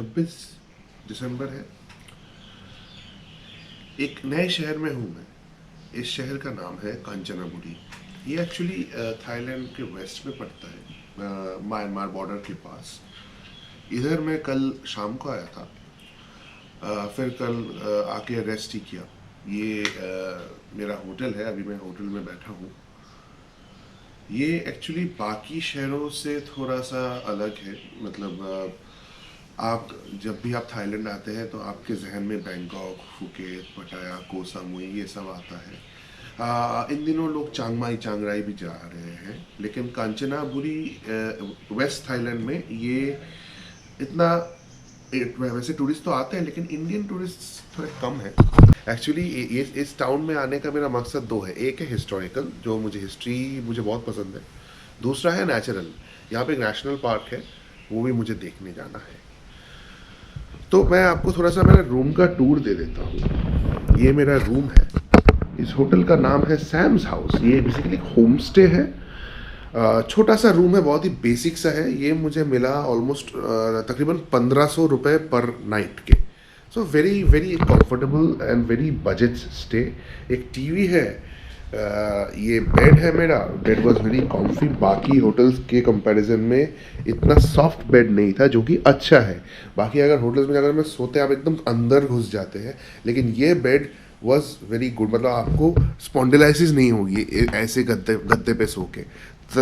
26 दिसंबर है। एक नए शहर में हूँ मैं। इस शहर का नाम है कांचनाबुरी। ये एक्चुअली थाईलैंड के वेस्ट में पड़ता है, म्यांमार बॉर्डर के पास। इधर मैं कल शाम को आया था। फिर कल आके रेस्ट ही किया। ये मेरा होटल है, अभी मैं होटल में बैठा हूँ। ये एक्चुअली बाकी शहरों से थोड़ा सा अलग है। मतलब आप जब भी आप थाईलैंड आते हैं तो आपके जहन में बैंकॉक, फुकेत, पटाया, कोह सामुई ये सब आता है। इन दिनों लोग चांग माई चांग राई भी जा रहे हैं, लेकिन कांचनाबुरी वेस्ट थाईलैंड में ये इतना वैसे टूरिस्ट तो आते हैं, लेकिन इंडियन टूरिस्ट थोड़े कम हैं। एक्चुअली ये इस टाउन में आने का मेरा मकसद दो है। एक है हिस्टोरिकल, जो मुझे हिस्ट्री मुझे बहुत पसंद है। दूसरा है नेचुरल। यहाँ पे एक नेशनल पार्क है, वो भी मुझे देखने जाना है। तो मैं आपको थोड़ा सा मेरे रूम का टूर दे देता हूँ। ये मेरा रूम है। इस होटल का नाम है सैम्स हाउस। ये बेसिकली होम स्टे है। छोटा सा रूम है, बहुत ही बेसिक सा है। ये मुझे मिला ऑलमोस्ट तकरीबन 1500 रुपये पर नाइट के। So very very comfortable and very budget stay. एक टीवी है। ये बेड है मेरा। Bed was very comfy. बाकी होटल्स के कंपैरिजन में इतना सॉफ्ट बेड नहीं था, जो कि अच्छा है। बाकी अगर होटल्स में जाकर में सोते हैं आप एकदम अंदर घुस जाते हैं, लेकिन ये बेड वॉज वेरी गुड। मतलब आपको स्पॉन्डिलाइसिस नहीं होगी ऐसे गद्दे गद्दे पे सो के।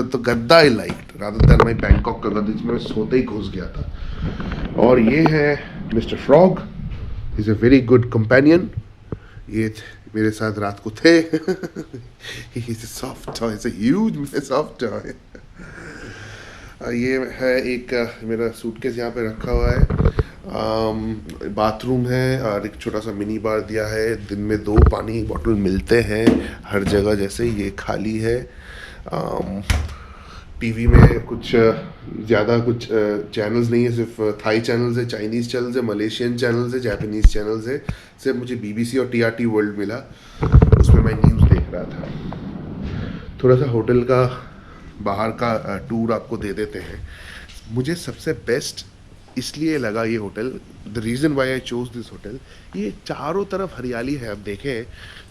तो गद्दा I like rather than my Bangkok का गद्दे, जिसमें मैं सोते ही घुस गया था। और ये है mister frog. Is a very good companion. ये मेरे साथ रात को थे। He's a soft toy, it's a huge soft toy। ये है एक मेरा सूटकेस यहाँ पे रखा हुआ है। बाथरूम है और एक छोटा सा मिनी बार दिया है। दिन में 2 पानी बॉटल मिलते हैं हर जगह। जैसे ये खाली है। टीवी में कुछ ज़्यादा कुछ चैनल्स नहीं है, सिर्फ थाई चैनल्स है, चाइनीज़ चैनल्स है, मलेशियन चैनल्स है, जापानीज़ चैनल्स है। सिर्फ मुझे बीबीसी और टीआरटी वर्ल्ड मिला, उसमें मैं न्यूज़ देख रहा था। थोड़ा सा होटल का बाहर का टूर आपको दे देते हैं। मुझे सबसे बेस्ट इसलिए लगा ये hotel, the reason why I chose this hotel, ये चारों तरफ हरियाली है। आप देखें,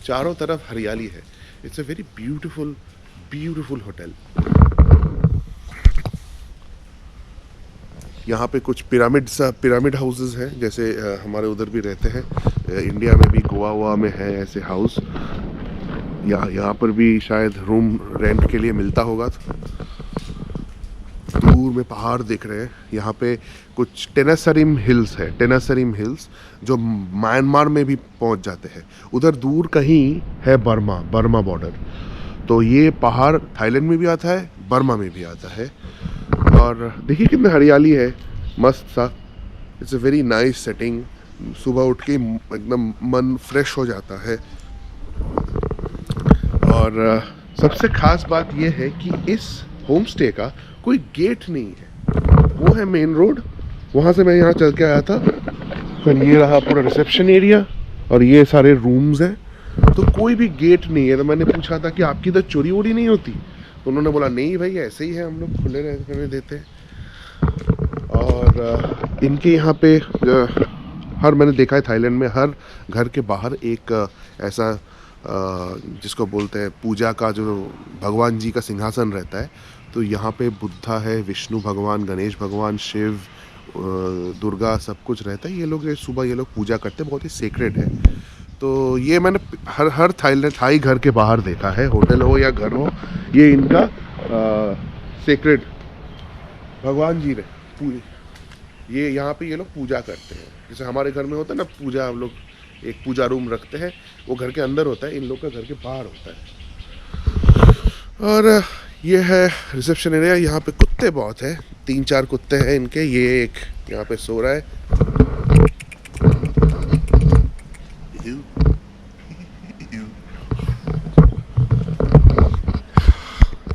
चारों तरफ हरियाली है। It's a very beautiful beautiful hotel. यहाँ पे कुछ पिरामिड हाउसेस हैं, जैसे हमारे उधर भी रहते हैं। इंडिया में भी गोवा में है ऐसे हाउस। यहाँ पर भी शायद रूम रेंट के लिए मिलता होगा। दूर में पहाड़ दिख रहे हैं। यहाँ पे कुछ टेनासरिम हिल्स है। टेनासरिम हिल्स जो म्यांमार में भी पहुँच जाते हैं। उधर दूर कहीं है बर्मा बॉर्डर। तो ये पहाड़ थाईलैंड में भी आता है, बर्मा में भी आता है। और देखिए कितनी हरियाली है, मस्त सा। It's a very nice setting. सुबह उठ के एकदम मन फ्रेश हो जाता है। और सबसे ख़ास बात यह है कि इस होम स्टे का कोई गेट नहीं है। वो है मेन रोड, वहाँ से मैं यहाँ चल के आया था। फिर ये रहा पूरा रिसेप्शन एरिया और ये सारे रूम्स हैं। तो कोई भी गेट नहीं है। तो मैंने पूछा था कि आपकी तो चोरी वोरी नहीं होती? तो उन्होंने बोला नहीं भाई, ऐसे ही है, हम लोग खुले रहने देते हैं। और इनके यहाँ पे मैंने देखा है थाईलैंड में हर घर के बाहर एक ऐसा जिसको बोलते हैं पूजा का, जो भगवान जी का सिंहासन रहता है। तो यहाँ पे बुद्धा है, विष्णु भगवान, गणेश भगवान, शिव, दुर्गा, सब कुछ रहता है। ये लोग सुबह ये लोग पूजा करते हैं, बहुत ही सेक्रेड है। तो ये मैंने हर थाई घर के बाहर देखा है, होटल हो या घर हो, ये इनका सेक्रेड भगवान जी पूरे ये यहाँ पे ये लोग पूजा करते हैं। जैसे हमारे घर में होता है ना पूजा, हम लोग एक पूजा रूम रखते हैं, वो घर के अंदर होता है, इन लोग का घर के बाहर होता है। और ये है रिसेप्शन एरिया। यहाँ पे कुत्ते बहुत हैं, 3-4 कुत्ते हैं इनके। ये एक यहाँ पे सो रहा है।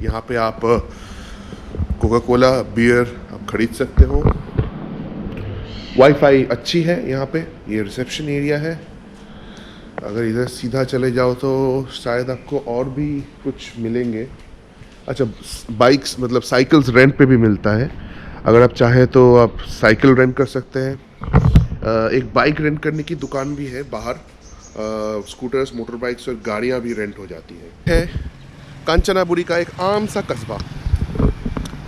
यहाँ पे आप कोका कोला, बियर आप खरीद सकते हो। वाईफाई अच्छी है यहाँ पे। ये रिसेप्शन एरिया है। अगर इधर सीधा चले जाओ तो शायद आपको और भी कुछ मिलेंगे। अच्छा, बाइक्स मतलब साइकिल्स रेंट पे भी मिलता है। अगर आप चाहें तो आप साइकिल रेंट कर सकते हैं। एक बाइक रेंट करने की दुकान भी है बाहर। स्कूटर्स, मोटर बाइक्स और गाड़ियाँ भी रेंट हो जाती है कांचनाबुरी का एक आम सा कस्बा।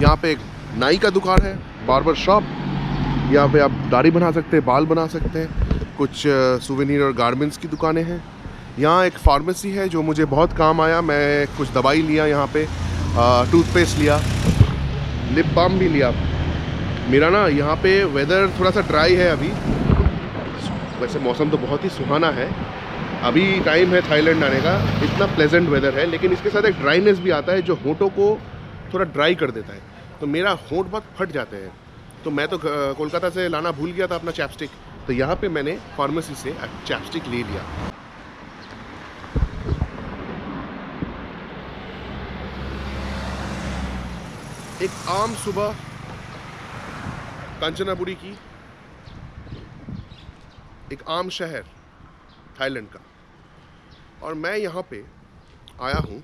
यहाँ पे एक नाई का दुकान है, बार्बर शॉप। यहाँ पे आप दाढ़ी बना सकते हैं, बाल बना सकते हैं। कुछ सुवेनिर और गारमेंट्स की दुकानें हैं। यहाँ एक फार्मेसी है जो मुझे बहुत काम आया। मैं कुछ दवाई लिया यहाँ पे, टूथपेस्ट लिया, लिप बाम भी लिया। मेरा ना यहाँ पे वेदर थोड़ा सा ड्राई है अभी। वैसे मौसम तो बहुत ही सुहाना है। अभी टाइम है थाईलैंड आने का, इतना प्लेजेंट वेदर है, लेकिन इसके साथ एक ड्राइनेस भी आता है जो होंठों को थोड़ा ड्राई कर देता है। तो मेरा होंठ बहुत फट जाते हैं। तो मैं तो कोलकाता से लाना भूल गया था अपना चैपस्टिक, तो यहाँ पे मैंने फार्मेसी से चैपस्टिक ले लिया। एक आम सुबह कांचनाबुरी की, एक आम शहर थाईलैंड का, और मैं यहाँ पे आया हूँ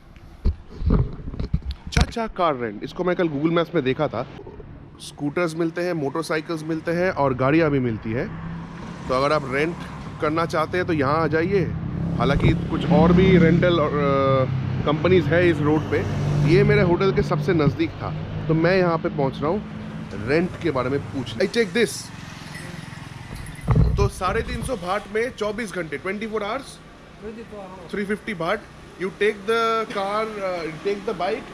चाचा कार रेंट। इसको मैं कल गूगल मैप्स में देखा था। स्कूटर्स मिलते हैं, मोटरसाइकिल्स मिलते हैं और गाड़ियाँ भी मिलती है। तो अगर आप रेंट करना चाहते हैं तो यहाँ आ जाइए। हालांकि कुछ और भी रेंटल कंपनीज है इस रोड पे। ये मेरे होटल के सबसे नज़दीक था, तो मैं यहाँ पे पहुँच रहा हूँ रेंट के बारे में पूछने। I check this. तो 350 भाट में 24 घंटे, 24 hours, 350 baht. You take the car, take the bike,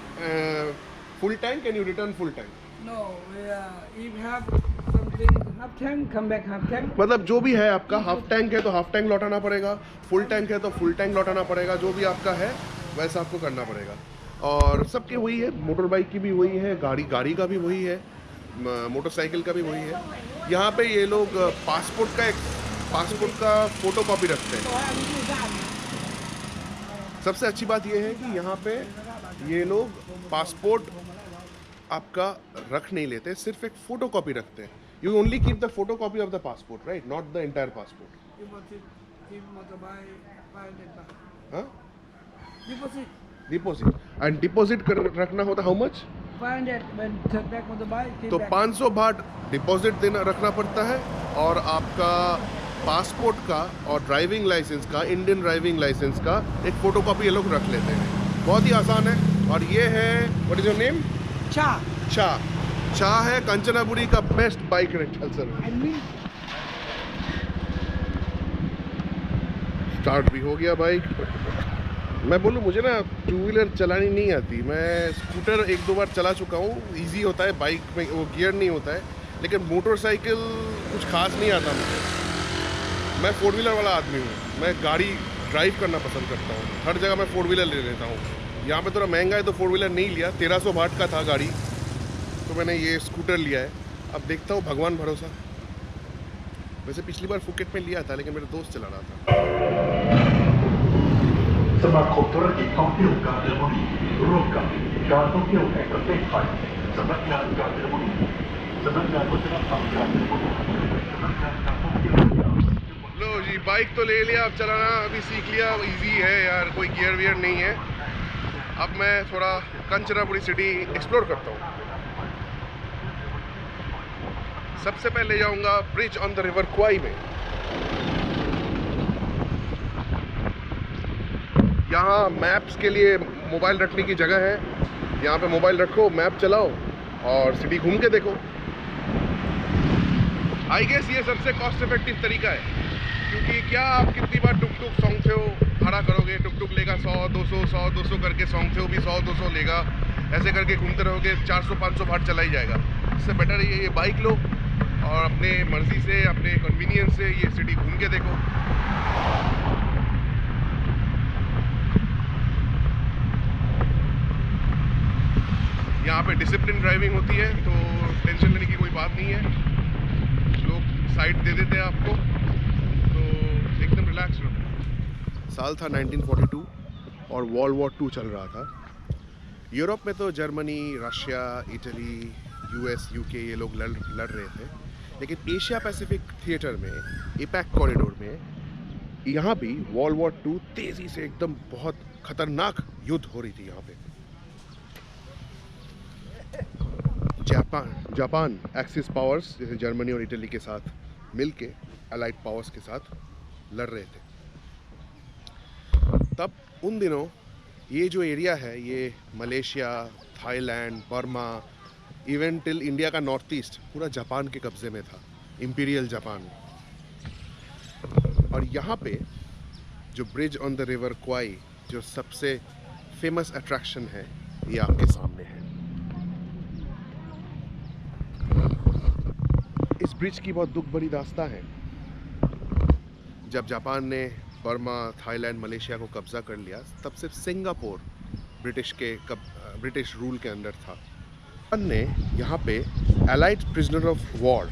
full tank, and you return full tank. No, if you have something half tank, come back half tank. मतलब जो भी है आपका, half tank है तो हाफ टैंक लौटाना पड़ेगा, full tank है तो फुल टैंक लौटाना पड़ेगा। जो भी आपका है वैसा आपको करना पड़ेगा। और सबके वही है, मोटर बाइक की भी वही है, गाड़ी का भी वही है, मोटरसाइकिल का भी वही है। यहाँ पे ये लोग पासपोर्ट का फोटो कॉपी रखते हैं। सबसे अच्छी बात यह है कि यहाँ पे ये लोग पासपोर्ट आपका रख नहीं लेते, सिर्फ एक फोटो कॉपी रखते हैं। You only keep the photo copy of the passport, right, not the entire passport. Deposit and deposit रखना होता हाउ मच? 500। तो 500 भाट डिपॉजिट देना रखना पड़ता है, और आपका पासपोर्ट का और ड्राइविंग लाइसेंस का, इंडियन ड्राइविंग लाइसेंस का एक फोटोकॉपी ये लोग रख लेते हैं। बहुत ही आसान है। और ये है, व्हाट इज योर नेम? चा है कांचनाबुरी का best bike rental service. Start भी हो गया बाइक। मैं बोलूँ मुझे ना 2 व्हीलर चलानी नहीं आती। मैं स्कूटर 1-2 बार चला चुका हूँ, ईजी होता है, बाइक में वो गियर नहीं होता है। लेकिन मोटरसाइकिल कुछ खास नहीं आता मुझे। मैं 4 व्हीलर वाला आदमी हूँ। मैं गाड़ी ड्राइव करना पसंद करता हूँ। हर जगह मैं 4 व्हीलर ले लेता हूँ। यहाँ पे थोड़ा महंगा है तो 4 व्हीलर नहीं लिया। 1300 भाट का था गाड़ी, तो मैंने ये स्कूटर लिया है। अब देखता हूँ, भगवान भरोसा। वैसे पिछली बार फुकेट में लिया था, लेकिन मेरा दोस्त चला रहा था। สมาคมธุรกิจท่องเที่ยวกาญจนบุรีร่วมกับการท่องเที่ยวแห่งประเทศไทยสำนักงานกาญจนบุรีสำนักงานวัฒนธรรมกาญจนบุรีสำนักงานการท่องเที่ยว लो जी, बाइक तो ले लिया, अब चलाना अभी सीख लिया। इजी है यार, कोई गियर वियर नहीं है। अब मैं थोड़ा कांचनाबुरी सिटी एक्सप्लोर करता हूँ। सबसे पहले जाऊंगा ब्रिज ऑन द रिवर क्वाई में। यहाँ मैप्स के लिए मोबाइल रखने की जगह है। यहाँ पे मोबाइल रखो, मैप चलाओ और सिटी घूम के देखो। आई गेस ये सबसे कॉस्ट इफेक्टिव तरीका है, क्योंकि क्या आप कितनी बार टुक टुक सोंगथेओ भाड़ा करोगे? टुक टुक लेगा 100-200 करके, सोंगथेओ भी 100-200 लेगा। ऐसे करके घूमते रहोगे, 400-500 भाट चला ही जाएगा। इससे बेटर ये बाइक लो और अपने मर्जी से, अपने कन्वीनियंस से ये सिटी घूम के देखो। यहाँ पे डिसिप्लिन ड्राइविंग होती है, तो टेंशन लेने की कोई बात नहीं है। लोग साइड दे देते हैं आपको, तो एकदम रिलैक्स रहो। साल था 1942 और वर्ल्ड वॉर 2 चल रहा था। यूरोप में तो Germany, Russia, Italy, US, UK ये लोग लड़ रहे थे। लेकिन एशिया पैसिफिक थिएटर में, एपैक कॉरिडोर में, यहाँ भी वर्ल्ड वॉर 2 तेज़ी से एकदम बहुत खतरनाक युद्ध हो रही थी यहाँ पे। जापान एक्सिस पावर्स जैसे जर्मनी और इटली के साथ मिलके अलाइड पावर्स के साथ लड़ रहे थे। तब उन दिनों ये जो एरिया है ये Malaysia, Thailand, Burma, even till India का नॉर्थ ईस्ट पूरा जापान के कब्जे में था, इंपीरियल जापान। और यहाँ पे जो ब्रिज ऑन द रिवर क्वाई जो सबसे फेमस अट्रैक्शन है ये आपके सामने है। इस ब्रिज की बहुत दुख भरी दास्तां है। जब जापान ने बर्मा, थाईलैंड, मलेशिया को कब्जा कर लिया तब सिर्फ सिंगापुर ब्रिटिश रूल के अंदर था। जापान ने यहाँ पे allied prisoner of war,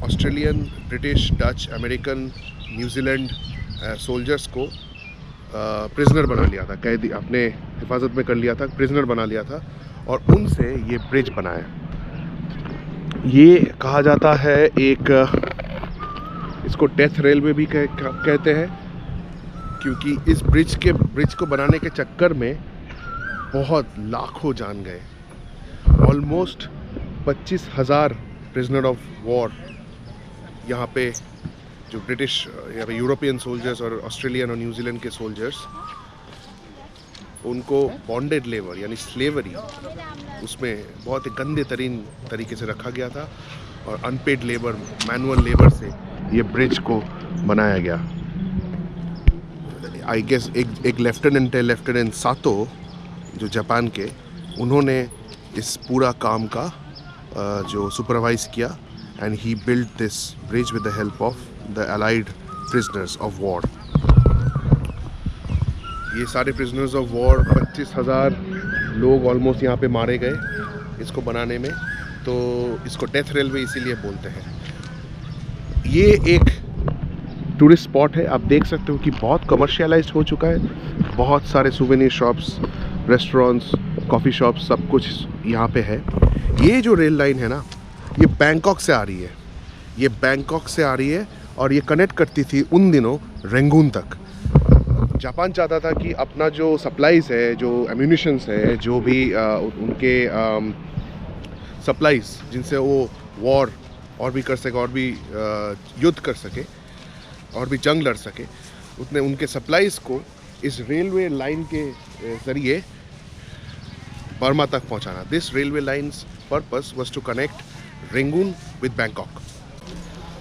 Australian, British, Dutch, American, New Zealand soldiers को प्रिजनर बना लिया था, कैदी अपने हिफाजत में कर लिया था, प्रिजनर बना लिया था और उनसे ये ब्रिज बनाया। ये कहा जाता है एक इसको डेथ रेलवे भी कहते हैं, क्योंकि इस ब्रिज को बनाने के चक्कर में बहुत लाखों जान गए। ऑलमोस्ट 25,000 प्रिजनर ऑफ वॉर यहाँ पे जो ब्रिटिश या यूरोपियन सोल्जर्स और ऑस्ट्रेलियन और न्यूजीलैंड के सोल्जर्स, उनको बॉन्डेड लेबर यानी स्लेवरी उसमें बहुत ही गंदे तरीन तरीके से रखा गया था और अनपेड लेबर, मैनुअल लेबर से ये ब्रिज को बनाया गया। आई गेस एक लेफ्टिनेंट सातो जो जापान के, उन्होंने इस पूरा काम का जो सुपरवाइज किया and he build this bridge with the help of the allied prisoners of war. ये सारे प्रिजनर्स ऑफ वॉर 25,000 लोग ऑलमोस्ट यहाँ पे मारे गए इसको बनाने में, तो इसको डेथ रेलवे इसीलिए बोलते हैं। ये एक टूरिस्ट स्पॉट है, आप देख सकते हो कि बहुत कमर्शियलाइज्ड हो चुका है। बहुत सारे souvenir shops, restaurants, coffee shops, सब कुछ यहाँ पे है। ये जो रेल लाइन है ना, ये बैंकॉक से आ रही है, ये बैंकॉक से आ रही है और ये कनेक्ट करती थी उन दिनों रंगून तक। जापान चाहता था कि अपना जो सप्लाईज है, जो एम्यूनिशंस है, जो भी उनके सप्लाईज जिनसे वो वॉर और भी कर सके, और भी युद्ध कर सके और भी जंग लड़ सके, उतने उनके सप्लाईज को इस रेलवे लाइन के ज़रिए बर्मा तक पहुंचाना। This railway lines purpose was to connect Rangoon with Bangkok.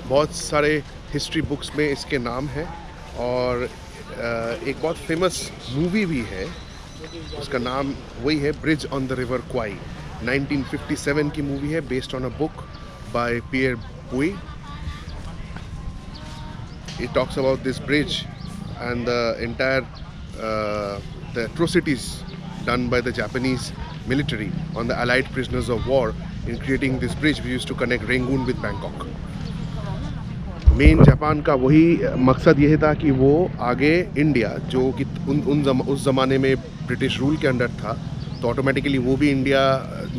बहुत सारे हिस्ट्री बुक्स में इसके नाम है और एक बहुत फेमस मूवी भी है, उसका नाम वही है, bridge on the river Kwai. 1957 की मूवी है, based on a book by Pierre Boulle. It talks about this bridge and the entire the atrocities done by the Japanese military on the Allied prisoners of war in creating this bridge which used to connect Rangoon with Bangkok. Main Japan का वही मकसद यही था कि वो आगे India, जो कि उस ज़माने में ब्रिटिश रूल के अंडर था, तो ऑटोमेटिकली वो भी इंडिया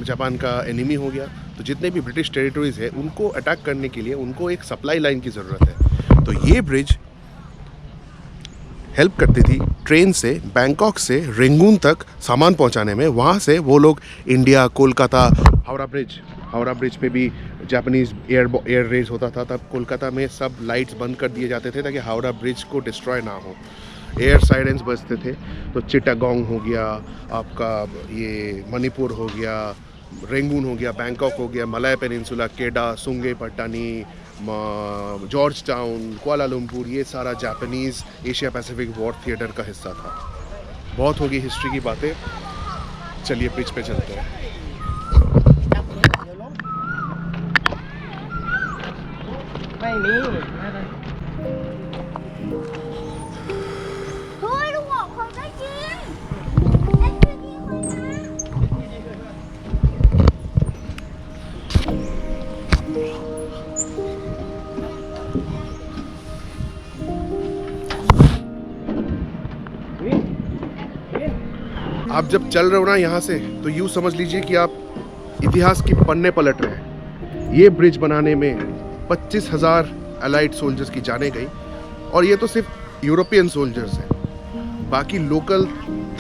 जापान का एनिमी हो गया। तो जितने भी ब्रिटिश टेरिटरीज़ है उनको अटैक करने के लिए उनको एक सप्लाई लाइन की ज़रूरत है। तो ये ब्रिज हेल्प करती थी ट्रेन से बैंकॉक से रंगून तक सामान पहुंचाने में। वहाँ से वो लोग इंडिया, कोलकाता, हावड़ा ब्रिज पे भी जापानीज़ एयर रेस होता था। तब कोलकाता में सब लाइट्स बंद कर दिए जाते थे ताकि हावड़ा ब्रिज को डिस्ट्रॉय ना हो। एयर साइरेंस बजते थे। तो चिटागोंग हो गया, आपका ये मणिपुर हो गया, रंगून हो गया, बैंकॉक हो गया, मलाय पेनिनसुला, केडा, सुंगे पट्टानी, जॉर्ज टाउन, कुआलालंपुर, ये सारा Japanese Asia Pacific war theatre का हिस्सा था। बहुत होगी हिस्ट्री की बातें, चलिए ब्रिज पे चलते हैं। आप जब चल रहे हो ना यहाँ से, तो यूँ समझ लीजिए कि आप इतिहास की पन्ने पलट रहे हैं। ये ब्रिज बनाने में 25,000 अलाइड सोल्जर्स की जाने गई, और ये तो सिर्फ यूरोपियन सोल्जर्स हैं। बाकी local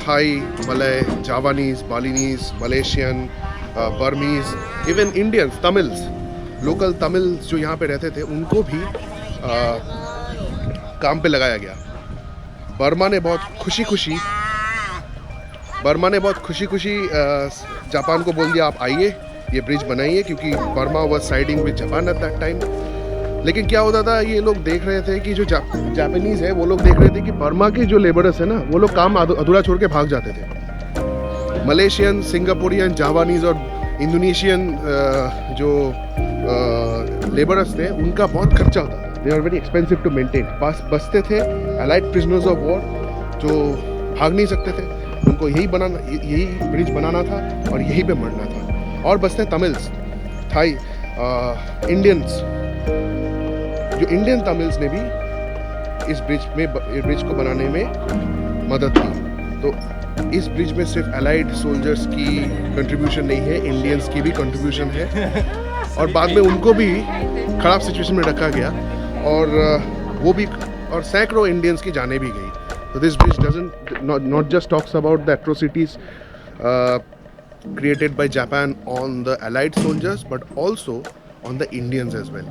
Thai, Malay, Javanese, Balinese, Malaysian, Burmese, even Indians, Tamils, local Tamils जो यहाँ पे रहते थे उनको भी काम पे लगाया गया। बर्मा ने बहुत खुशी खुशी जापान को बोल दिया आप आइए ये ब्रिज बनाइए, क्योंकि Burma was siding with Japan at that time. लेकिन क्या होता था, ये लोग देख रहे थे कि जो जापानीज है वो लोग देख रहे थे कि बर्मा के जो लेबरर्स है ना वो लोग काम अधूरा छोड़ के भाग जाते थे। मलेशियन, सिंगापुरियन, जावानीज और इंडोनेशियन जो लेबरर्स थे उनका बहुत खर्चा होता था। They are very expensive to maintain. पास बसते थे अलाइड प्रिजनर्स ऑफ वॉर जो भाग नहीं सकते थे, उनको यही ब्रिज बनाना था और यहीं पे मरना था। और बसते तमिल्स, थाई, इंडियंस, जो इंडियन तमिल्स ने भी इस ब्रिज को बनाने में मदद की। तो इस ब्रिज में सिर्फ अलाइड सोल्जर्स की कंट्रीब्यूशन नहीं है, इंडियंस की भी कंट्रीब्यूशन है। और बाद में उनको भी खराब सिचुएशन में रखा गया और वो भी, और सैकड़ों इंडियंस की जानें भी गई। तो this bridge doesn't not just talks about the atrocities created by Japan on the Allied soldiers, but also on the Indians as well.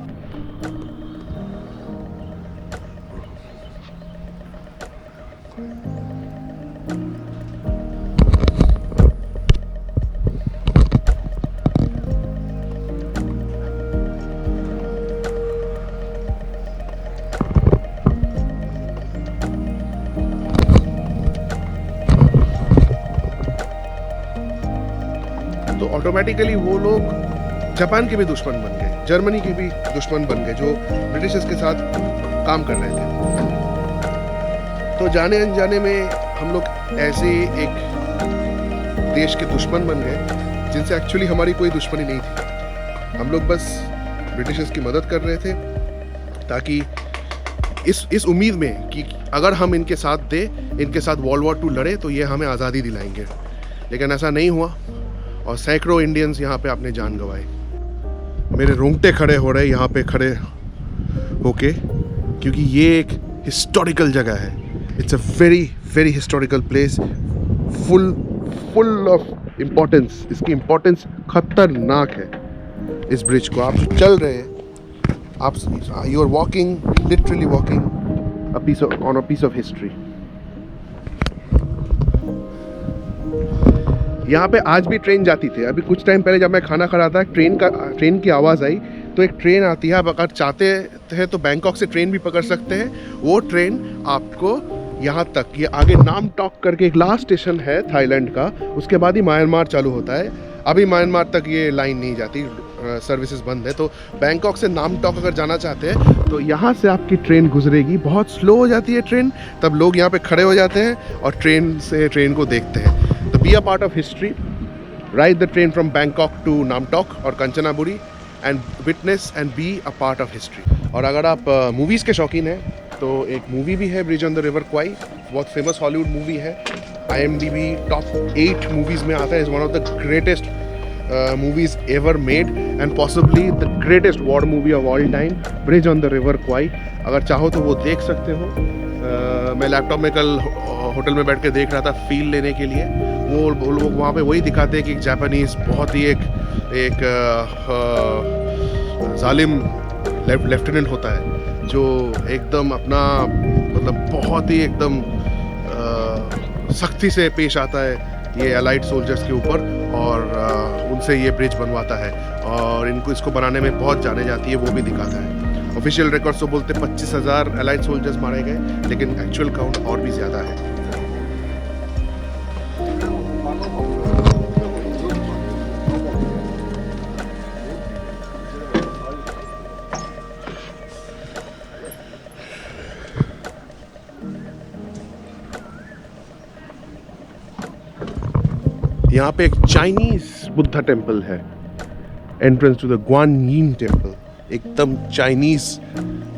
तो ऑटोमेटिकली वो लोग जापान के भी दुश्मन बन गए, जर्मनी के भी दुश्मन बन गए जो ब्रिटिशर्स के साथ काम कर रहे थे। तो जाने अनजाने में हम लोग ऐसे एक देश के दुश्मन बन गए जिनसे एक्चुअली हमारी कोई दुश्मनी नहीं थी। हम लोग बस ब्रिटिशर्स की मदद कर रहे थे ताकि इस उम्मीद में कि अगर हम इनके साथ दे, इनके साथ वर्ल्ड वॉर 2 लड़े तो ये हमें आज़ादी दिलाएंगे। लेकिन ऐसा नहीं हुआ और सैकड़ों इंडियंस यहाँ पे अपने जान गंवाए। मेरे रोंगटे खड़े हो रहे यहाँ पे खड़े होके, क्योंकि ये एक हिस्टोरिकल जगह है। It's a very very historical place, full of importance. इसकी इम्पोर्टेंस खतरनाक है। इस ब्रिज को आप चल रहे हैं, आप you are walking, literally walking on a piece of history. यहाँ पे आज भी ट्रेन जाती थी। अभी कुछ टाइम पहले जब मैं खाना खा रहा था, ट्रेन की आवाज़ आई। तो एक ट्रेन आती है, आप अगर चाहते हैं तो बैंकॉक से ट्रेन भी पकड़ सकते हैं। वो ट्रेन आपको यहाँ तक, ये आगे नामटॉक करके एक लास्ट स्टेशन है थाईलैंड का, उसके बाद ही म्यांमार चालू होता है। अभी म्यांमार तक ये लाइन नहीं जाती, सर्विसेज बंद है। तो बैंकॉक से नामटॉक अगर जाना चाहते हैं तो यहाँ से आपकी ट्रेन गुजरेगी। बहुत स्लो हो जाती है ट्रेन, तब लोग यहाँ पे खड़े हो जाते हैं और ट्रेन को देखते हैं। तो be a part of history, ride the train from Bangkok to Namtok और Kanchanaburi and witness and be a part of history. और अगर आप मूवीज़ के शौकीन हैं तो एक मूवी भी है, ब्रिज ऑन द रिवर क्वाई, बहुत फेमस हॉलीवुड मूवी है। IMDb टॉप 8 मूवीज़ में आता है। Is one of the greatest movies ever made and possibly the greatest war movie of all time, Bridge on the River Kwai। अगर चाहो तो वो देख सकते हो। मैं लैपटॉप में कल होटल में बैठ के देख रहा था फील लेने के लिए। वो लोग वहाँ पे वही दिखाते हैं कि जापानीज बहुत ही एक जालिम लेफ्टिनेंट होता है जो एकदम अपना मतलब बहुत ही एकदम सख्ती से पेश आता है ये अलाइड सोल्जर्स के ऊपर और उनसे ये ब्रिज बनवाता है और इसको बनाने में बहुत जाने जाती है, वो भी दिखाता है। ऑफिशियल रिकॉर्ड्स तो बोलते 25,000 अलाइड सोल्जर्स मारे गए, लेकिन एक्चुअल काउंट और भी ज़्यादा है। यहाँ पे एक चाइनीज बुद्धा टेम्पल है, एंट्रेंस टू द ग्वानयीन टेम्पल। एकदम चाइनीज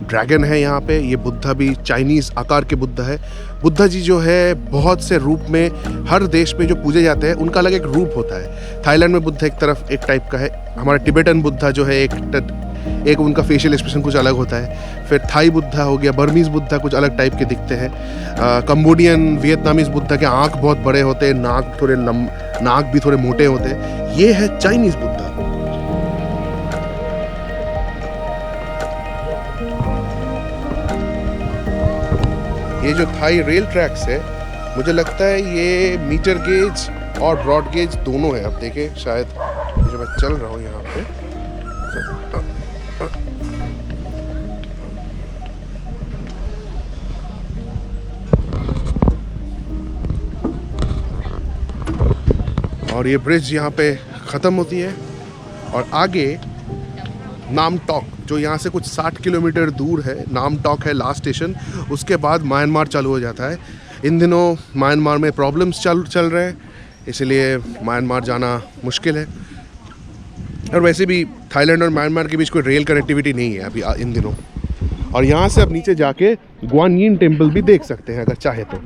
ड्रैगन है यहाँ पे। ये बुद्धा भी चाइनीज आकार के बुद्धा है। बुद्धा जी जो है बहुत से रूप में, हर देश में जो पूजे जाते हैं उनका अलग एक रूप होता है। थाईलैंड में बुद्धा एक तरफ एक टाइप का है, हमारा टिबेटन बुद्धा जो है एक उनका फेशियल एक्सप्रेशन कुछ अलग होता है। फिर थाई बुद्धा हो गया, बर्मीज बुद्धा कुछ अलग टाइप के दिखते हैं। कंबोडियन वियतनामीज बुद्धा के आँख बहुत बड़े होते हैं, नाक भी थोड़े मोटे होते हैं। ये है चाइनीज बुद्धा। ये जो थाई रेल ट्रैक्स है, मुझे लगता है ये मीटर गेज और ब्रॉड गेज दोनों है। अब देखें, शायद जो मैं चल रहा हूँ यहाँ पे, और ये ब्रिज यहाँ पे ख़त्म होती है और आगे नामटॉक, जो यहाँ से कुछ 60 किलोमीटर दूर है, नामटॉक है लास्ट स्टेशन। उसके बाद म्यांमार चालू हो जाता है। इन दिनों म्यांमार में प्रॉब्लम्स चल रहे हैं, इसलिए म्यांमार जाना मुश्किल है। और वैसे भी थाईलैंड और म्यांमार के बीच कोई रेल कनेक्टिविटी नहीं है अभी इन दिनों। और यहाँ से अब नीचे जाके ग्वानयीन टेम्पल भी देख सकते हैं अगर चाहे तो।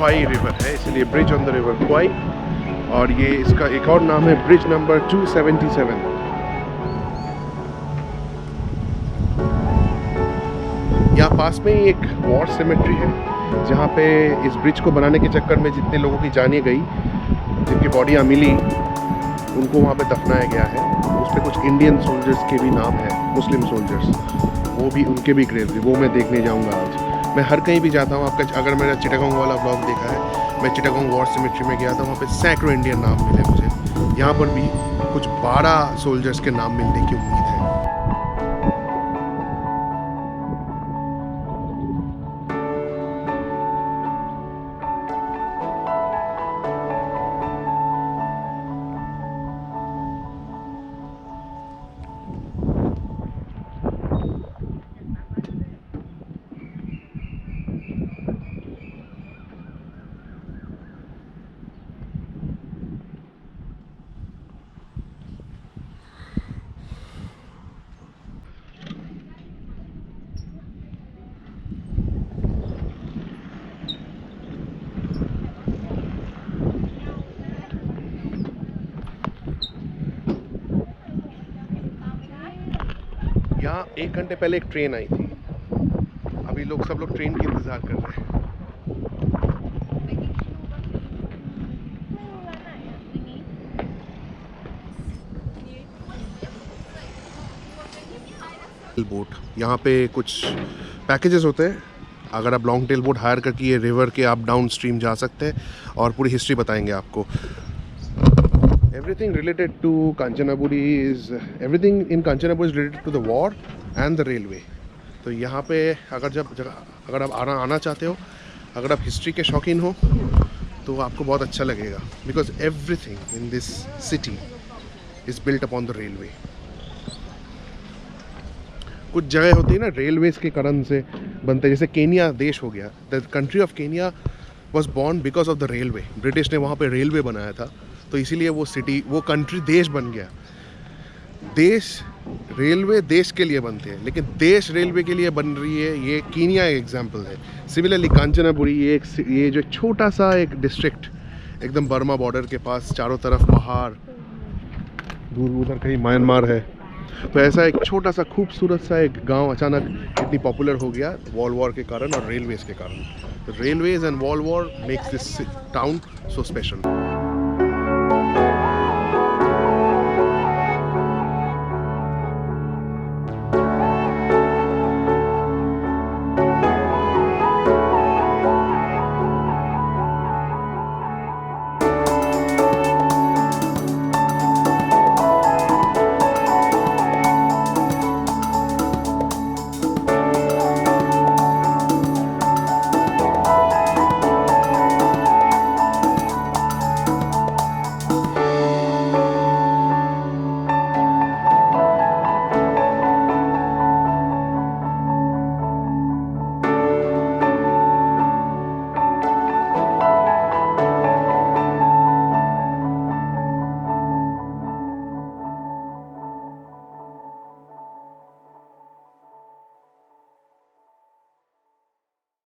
क्वाई रिवर है, इसलिए ब्रिज ऑन द रिवर क्वाई। और ये इसका एक और नाम है ब्रिज नंबर 277। यहाँ पास में ही एक वॉर सिमेट्री है, जहाँ पे इस ब्रिज को बनाने के चक्कर में जितने लोगों की जानें गई, जिनकी बॉडियाँ मिली, उनको वहाँ पे दफनाया गया है। उस पर कुछ इंडियन सोल्जर्स के भी नाम है, मुस्लिम सोल्जर्स, वो भी, उनके भी ग्रेव, वो मैं देखने जाऊँगा आज। मैं हर कहीं भी जाता हूँ, आपका अगर मेरा चिटागोंग वाला ब्लॉग देखा है, मैं चिटागोंग वॉर सिमेट्री में गया था, वहाँ पे सैकड़ों इंडियन नाम मिले मुझे। यहाँ पर भी कुछ 12 सोल्जर्स के नाम मिलने की उम्मीद है। यहाँ 1 घंटे पहले एक ट्रेन आई थी, अभी सब लोग ट्रेन की इंतज़ार कर रहे हैं। बोट, यहाँ पे कुछ पैकेजेस होते हैं। अगर आप लॉन्ग टेल बोट हायर करके ये रिवर के आप डाउन स्ट्रीम जा सकते हैं और पूरी हिस्ट्री बताएंगे आपको। Everything related to Kanchanaburi everything in Kanchanaburi is related to the war and the railway. तो यहाँ पे अगर आप आना चाहते हो, अगर आप हिस्ट्री के शौकीन हो, तो आपको बहुत अच्छा लगेगा, because everything in this city is built upon the railway. कुछ जगह होती है ना रेलवेज के कारण से बनते, जैसे केनिया देश हो गया, the country of Kenya was born because of the railway. British ने वहाँ पे रेलवे बनाया था, तो इसीलिए वो सिटी, वो कंट्री, देश बन गया। देश रेलवे देश के लिए बनते हैं, लेकिन देश रेलवे के लिए बन रही है, ये कीनिया एक एग्जांपल है। सिमिलरली कांचनाबुरी ये जो छोटा सा एक डिस्ट्रिक्ट एकदम बर्मा बॉर्डर के पास, चारों तरफ पहाड़, दूर उधर कहीं म्यांमार है, तो ऐसा एक छोटा सा खूबसूरत सा एक गांव अचानक इतनी पॉपुलर हो गया वॉर के कारण और रेलवेज के कारण। तो railways and war makes this town so special.